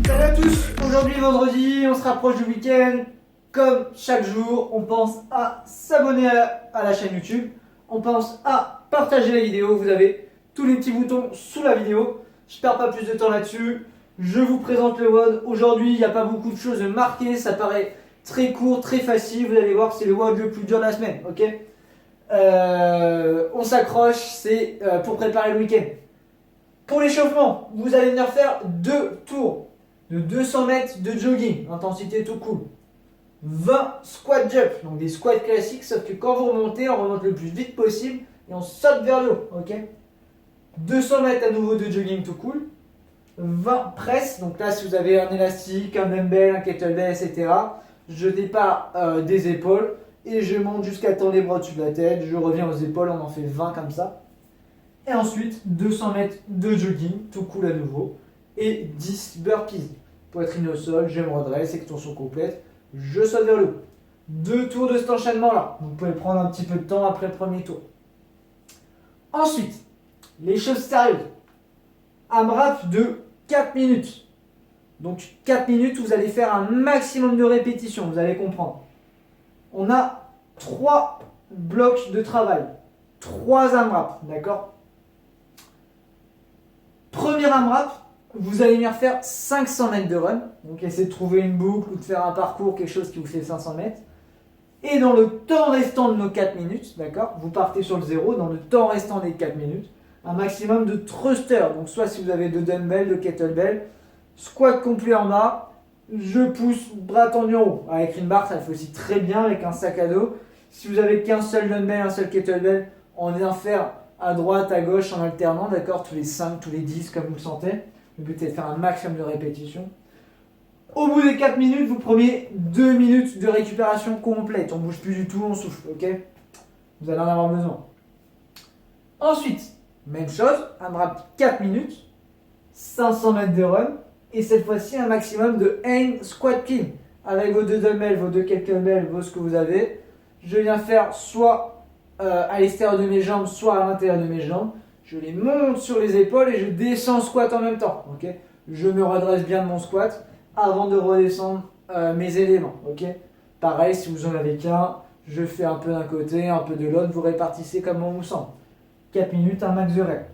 Salut à tous, aujourd'hui vendredi, on se rapproche du week-end. Comme chaque jour, on pense à s'abonner à la chaîne YouTube. On pense à partager la vidéo. Vous avez tous les petits boutons sous la vidéo. Je ne perds pas plus de temps là-dessus. Je vous présente le WOD. Aujourd'hui, il n'y a pas beaucoup de choses marquées. Ça paraît très court, très facile. Vous allez voir que c'est le WOD le plus dur de la semaine. Ok, on s'accroche, c'est pour préparer le week-end. Pour l'échauffement, vous allez venir faire 2 tours de 200 mètres de jogging, intensité tout cool. 20 squat jump, donc des squats classiques, sauf que quand vous remontez, on remonte le plus vite possible et on saute vers le haut, ok. 200 mètres à nouveau de jogging tout cool. 20 presses, donc là si vous avez un élastique, un dumbbell, un kettlebell, etc. Je départ des épaules et je monte jusqu'à tendre les bras au-dessus de la tête, je reviens aux épaules, on en fait 20 comme ça. Et ensuite 200 mètres de jogging, tout cool à nouveau, et 10 burpees. Poitrine au sol, je me redresse, extension complète, je saute vers le haut. 2 tours de cet enchaînement là, vous pouvez prendre un petit peu de temps après le premier tour. Ensuite, les choses sérieuses. AMRAP de 4 minutes. Donc 4 minutes, vous allez faire un maximum de répétitions, vous allez comprendre. On a 3 blocs de travail, 3 AMRAP, d'accord. Premier AMRAP, vous allez venir faire 500 mètres de run. Donc essayez de trouver une boucle ou de faire un parcours, quelque chose qui vous fait 500 mètres. Et dans le temps restant de nos 4 minutes, d'accord, vous partez sur le 0, dans le temps restant des 4 minutes, un maximum de thrusters. Donc soit si vous avez de dumbbell, de kettlebell, squat complet en bas, je pousse, bras tendu en haut. Avec une barre, ça le fait aussi très bien avec un sac à dos. Si vous avez qu'un seul dumbbell, un seul kettlebell, on vient faire à droite, à gauche en alternant, d'accord, tous les 5, tous les 10 comme vous le sentez. Le but est de faire un maximum de répétitions. Au bout des 4 minutes, vous prenez 2 minutes de récupération complète. On ne bouge plus du tout, on souffle, ok. Vous allez en avoir besoin. Ensuite, même chose, AMRAP 4 minutes, 500 mètres de run, et cette fois-ci un maximum de hang squat clean. Avec vos 2 dumbbells, vos 2 kettlebells, vos ce que vous avez. Je viens faire soit à l'extérieur de mes jambes, soit à l'intérieur de mes jambes. Je les monte sur les épaules et je descends squat en même temps. Okay, je me redresse bien de mon squat avant de redescendre mes éléments. Okay, pareil, si vous en avez qu'un, je fais un peu d'un côté, un peu de l'autre. Vous répartissez comme on vous semble. 4 minutes, un max de rep.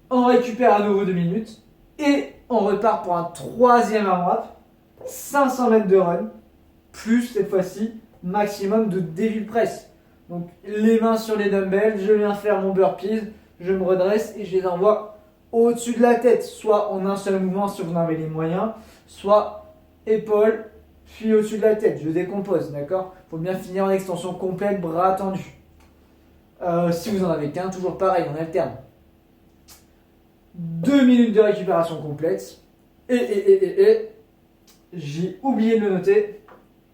On récupère à nouveau 2 minutes. Et on repart pour un troisième AMRAP. 500 mètres de run. Plus cette fois-ci, maximum de devil press. Donc les mains sur les dumbbells, je viens faire mon burpees, je me redresse et je les envoie au-dessus de la tête, soit en un seul mouvement si vous en avez les moyens, soit épaule, puis au-dessus de la tête, je décompose, d'accord. Il faut bien finir en extension complète, bras tendus. Si vous en avez qu'un, toujours pareil, on alterne. 2 minutes de récupération complète, et j'ai oublié de le noter.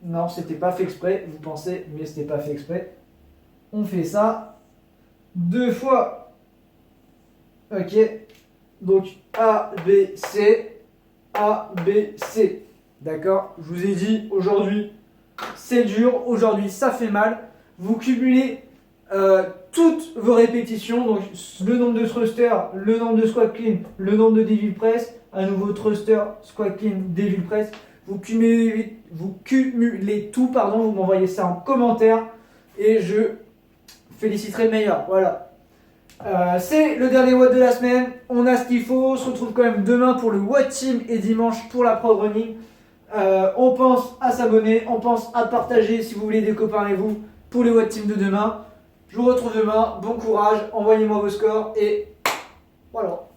Non, c'était pas fait exprès, vous pensez, mais c'était pas fait exprès. On fait ça 2 fois. Ok. Donc A, B, C. A, B, C. D'accord. Je vous ai dit, aujourd'hui, c'est dur. Aujourd'hui, ça fait mal. Vous cumulez toutes vos répétitions. Donc le nombre de thrusters, le nombre de squat clean, le nombre de devil press. À nouveau thruster, squat clean, devil press. Vous cumulez tout. Pardon. Vous m'envoyez ça en commentaire. Et je féliciterai le meilleur, voilà. C'est le dernier WOD de la semaine. On a ce qu'il faut. On se retrouve quand même demain pour le WOD Team et dimanche pour la Pro Running. On pense à s'abonner. On pense à partager si vous voulez des copains avec vous pour les WOD Team de demain. Je vous retrouve demain. Bon courage. Envoyez-moi vos scores et voilà.